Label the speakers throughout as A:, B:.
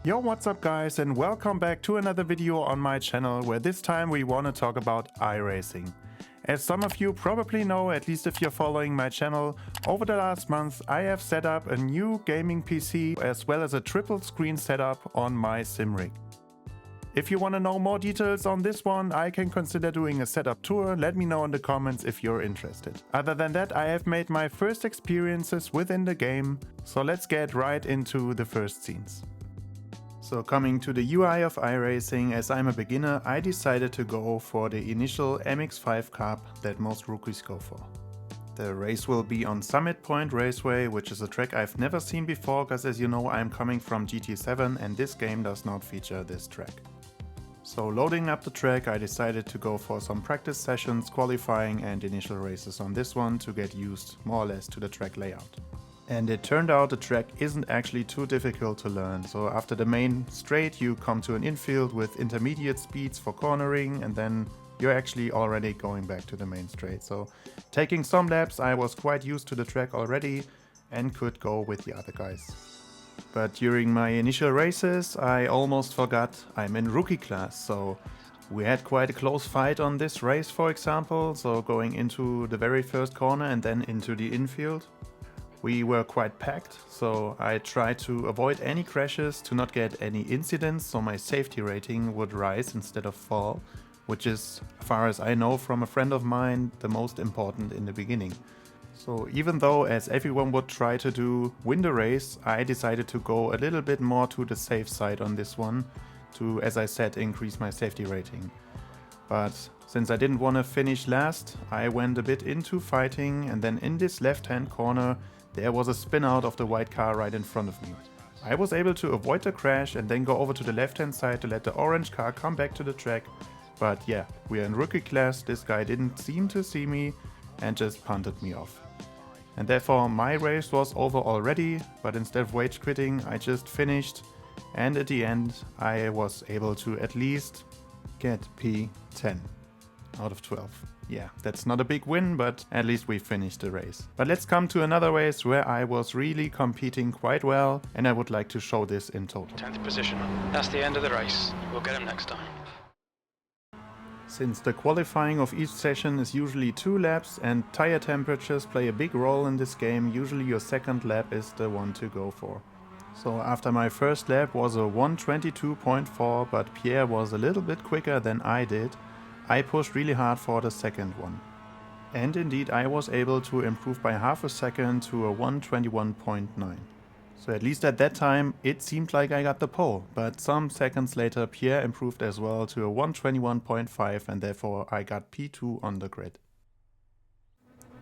A: Yo, what's up guys, and welcome back to another video on my channel where this time we want to talk about iRacing. As some of you probably know, at least if you're following my channel, over the last month I have set up a new gaming PC as well as a triple screen setup on my sim rig. If you want to know more details on this one, I can consider doing a setup tour. Let me know in the comments if you're interested. Other than that, I have made my first experiences within the game, so let's get right into the first scenes. So coming to the UI of iRacing, as I'm a beginner, I decided to go for the initial MX-5 carb that most rookies go for. The race will be on Summit Point Raceway, which is a track I've never seen before, because as you know I'm coming from GT7 and this game does not feature this track. So loading up the track, I decided to go for some practice sessions, qualifying and initial races on this one to get used more or less to the track layout. And it turned out the track isn't actually too difficult to learn. So after the main straight you come to an infield with intermediate speeds for cornering, and then you're actually already going back to the main straight. So taking some laps I was quite used to the track already and could go with the other guys. But during my initial races I almost forgot I'm in rookie class, so we had quite a close fight on this race, for example, so going into the very first corner and then into the infield. We were quite packed, so I tried to avoid any crashes to not get any incidents, so my safety rating would rise instead of fall, which is, as far as I know from a friend of mine, the most important in the beginning. So even though, as everyone would try to do, win the race, I decided to go a little bit more to the safe side on this one to, as I said, increase my safety rating. But since I didn't want to finish last, I went a bit into fighting, and then in this left-hand corner there was a spin out of the white car right in front of me. I was able to avoid the crash and then go over to the left-hand side to let the orange car come back to the track. But yeah, we're in rookie class, this guy didn't seem to see me and just punted me off. And therefore my race was over already, but instead of rage quitting I just finished, and at the end I was able to at least get P10 out of 12. Yeah, that's not a big win, but at least we finished the race. But let's come to another race where I was really competing quite well, and I would like to show this in total.
B: 10th position. That's the end of the race. We'll get him next time.
A: Since the qualifying of each session is usually 2 laps and tire temperatures play a big role in this game, usually your second lap is the one to go for. So after my first lap was a 1:22.4, but Pierre was a little bit quicker than I did, I pushed really hard for the second one. And indeed I was able to improve by half a second to a 1:21.9. So at least at that time it seemed like I got the pole, but some seconds later Pierre improved as well to a 1:21.5, and therefore I got P2 on the grid.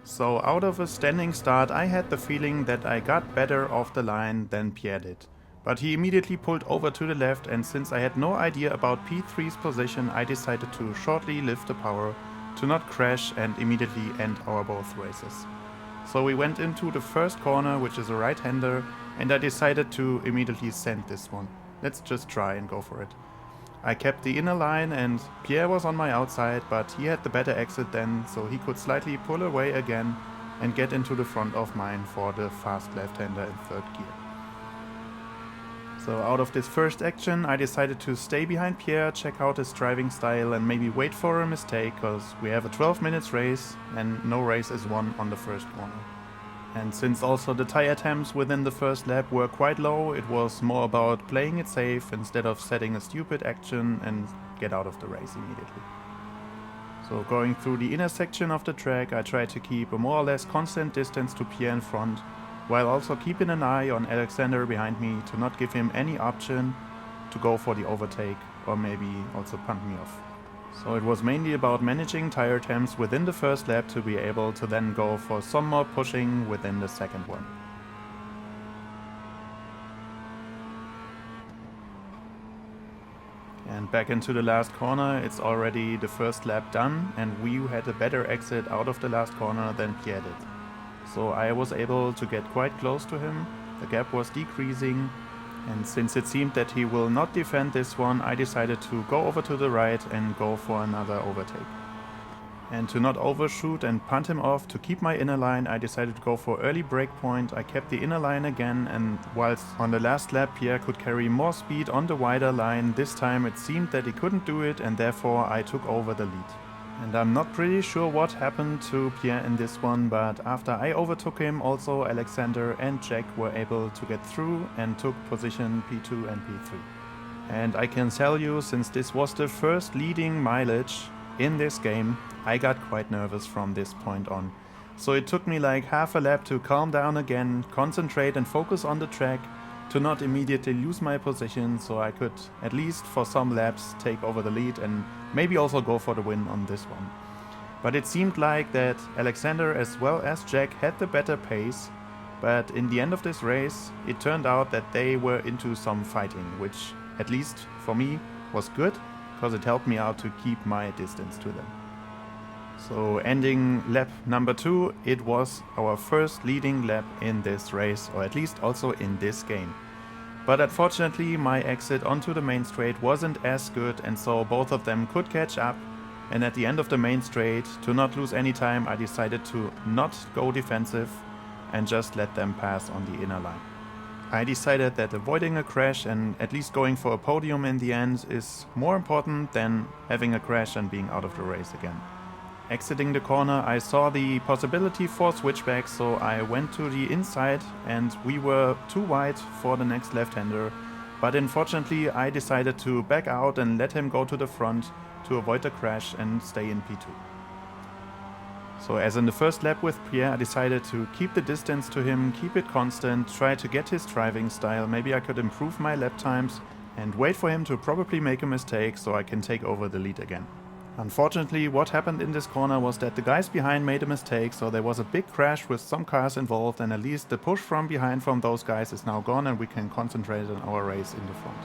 A: So out of a standing start I had the feeling that I got better off the line than Pierre did. But he immediately pulled over to the left, and since I had no idea about P3's position, I decided to shortly lift the power to not crash and immediately end our both races. So we went into the first corner, which is a right-hander, and I decided to immediately send this one. Let's just try and go for it. I kept the inner line and Pierre was on my outside, but he had the better exit then, so he could slightly pull away again and get into the front of mine for the fast left-hander in third gear. So out of this first action I decided to stay behind Pierre, check out his driving style and maybe wait for a mistake, because we have a 12 minutes race and no race is won on the first corner. And since also the tire temps within the first lap were quite low, it was more about playing it safe instead of setting a stupid action and get out of the race immediately. So going through the inner section of the track I tried to keep a more or less constant distance to Pierre in front, while also keeping an eye on Alexander behind me to not give him any option to go for the overtake or maybe also punt me off. So it was mainly about managing tire temps within the first lap to be able to then go for some more pushing within the second one. And back into the last corner, it's already the first lap done and we had a better exit out of the last corner than Pierre did. So I was able to get quite close to him, the gap was decreasing, and since it seemed that he will not defend this one, I decided to go over to the right and go for another overtake. And to not overshoot and punt him off to keep my inner line, I decided to go for early breakpoint. I kept the inner line again, and whilst on the last lap Pierre could carry more speed on the wider line, this time it seemed that he couldn't do it, and therefore I took over the lead. And I'm not pretty sure what happened to Pierre in this one, but after I overtook him, also Alexander and Jack were able to get through and took position P2 and P3. And I can tell you, since this was the first leading mileage in this game, I got quite nervous from this point on. So it took me like half a lap to calm down again, concentrate and focus on the track, to not immediately lose my position, so I could at least for some laps take over the lead and maybe also go for the win on this one. But it seemed like that Alexander as well as Jack had the better pace, but in the end of this race it turned out that they were into some fighting, which at least for me was good, because it helped me out to keep my distance to them. So ending lap number 2, it was our first leading lap in this race, or at least also in this game. But unfortunately my exit onto the main straight wasn't as good, and so both of them could catch up, and at the end of the main straight, to not lose any time, I decided to not go defensive and just let them pass on the inner line. I decided that avoiding a crash and at least going for a podium in the end is more important than having a crash and being out of the race again. Exiting the corner, I saw the possibility for switchback, so I went to the inside and we were too wide for the next left-hander, but unfortunately I decided to back out and let him go to the front to avoid a crash and stay in P2. So as in the first lap with Pierre, I decided to keep the distance to him, keep it constant, try to get his driving style, maybe I could improve my lap times and wait for him to probably make a mistake so I can take over the lead again. Unfortunately, what happened in this corner was that the guys behind made a mistake, so there was a big crash with some cars involved, and at least the push from behind from those guys is now gone and we can concentrate on our race in the front.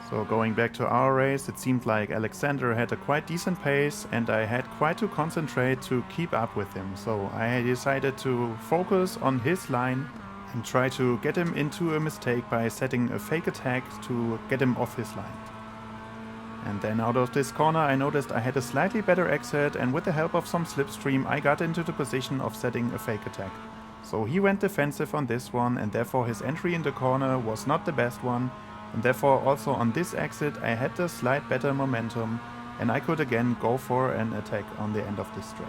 A: So going back to our race, it seemed like Alexander had a quite decent pace and I had quite to concentrate to keep up with him. So I decided to focus on his line and try to get him into a mistake by setting a fake attack to get him off his line. And then out of this corner I noticed I had a slightly better exit, and with the help of some slipstream I got into the position of setting a fake attack. So he went defensive on this one, and therefore his entry in the corner was not the best one. And therefore also on this exit I had the slight better momentum and I could again go for an attack on the end of this straight.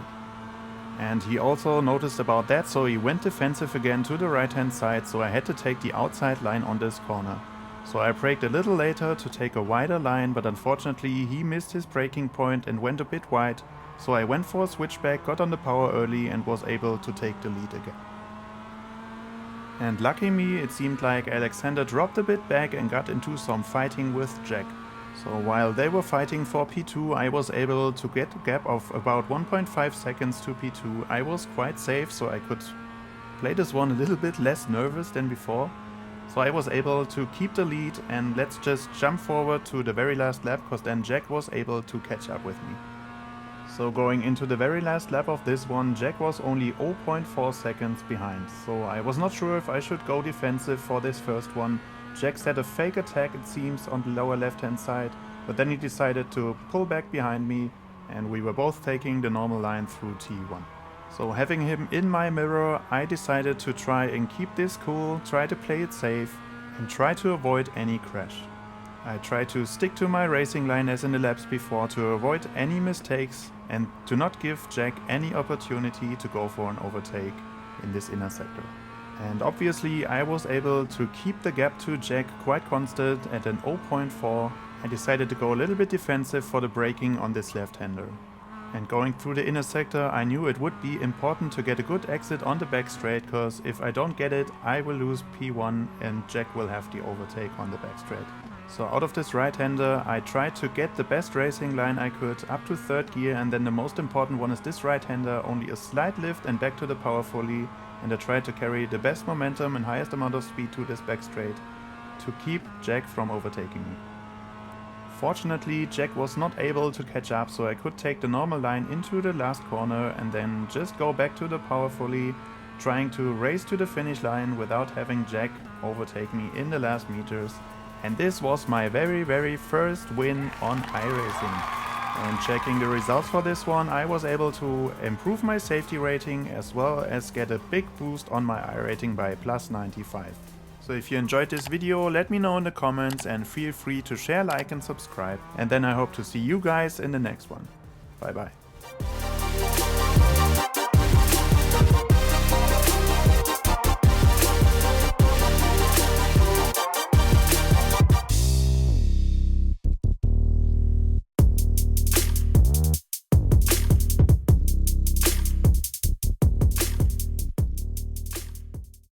A: And he also noticed about that, so he went defensive again to the right hand side, so I had to take the outside line on this corner. So I braked a little later to take a wider line, but unfortunately he missed his braking point and went a bit wide, so I went for a switchback, got on the power early and was able to take the lead again. And lucky me, it seemed like Alexander dropped a bit back and got into some fighting with Jack. So while they were fighting for P2, I was able to get a gap of about 1.5 seconds to P2. I was quite safe, so I could play this one a little bit less nervous than before. So I was able to keep the lead, and let's just jump forward to the very last lap, because then Jack was able to catch up with me. So going into the very last lap of this one, Jack was only 0.4 seconds behind, so I was not sure if I should go defensive for this first one. Jack set a fake attack, it seems, on the lower left hand side, but then he decided to pull back behind me and we were both taking the normal line through T1. So having him in my mirror, I decided to try and keep this cool, try to play it safe and try to avoid any crash. I tried to stick to my racing line as in the laps before to avoid any mistakes and to not give Jack any opportunity to go for an overtake in this inner sector. And obviously I was able to keep the gap to Jack quite constant at an 0.4. I decided to go a little bit defensive for the braking on this left-hander. And going through the inner sector, I knew it would be important to get a good exit on the back straight, because if I don't get it, I will lose P1 and Jack will have the overtake on the back straight. So out of this right-hander, I tried to get the best racing line I could up to third gear, and then the most important one is this right-hander, only a slight lift and back to the power fully, and I tried to carry the best momentum and highest amount of speed to this back straight to keep Jack from overtaking me. Fortunately, Jack was not able to catch up, so I could take the normal line into the last corner and then just go back to the power fully, trying to race to the finish line without having Jack overtake me in the last meters. And this was my very first win on iRacing. And checking the results for this one, I was able to improve my safety rating as well as get a big boost on my iRating by +95. So if you enjoyed this video, let me know in the comments and feel free to share, like and subscribe. And then I hope to see you guys in the next one. Bye bye.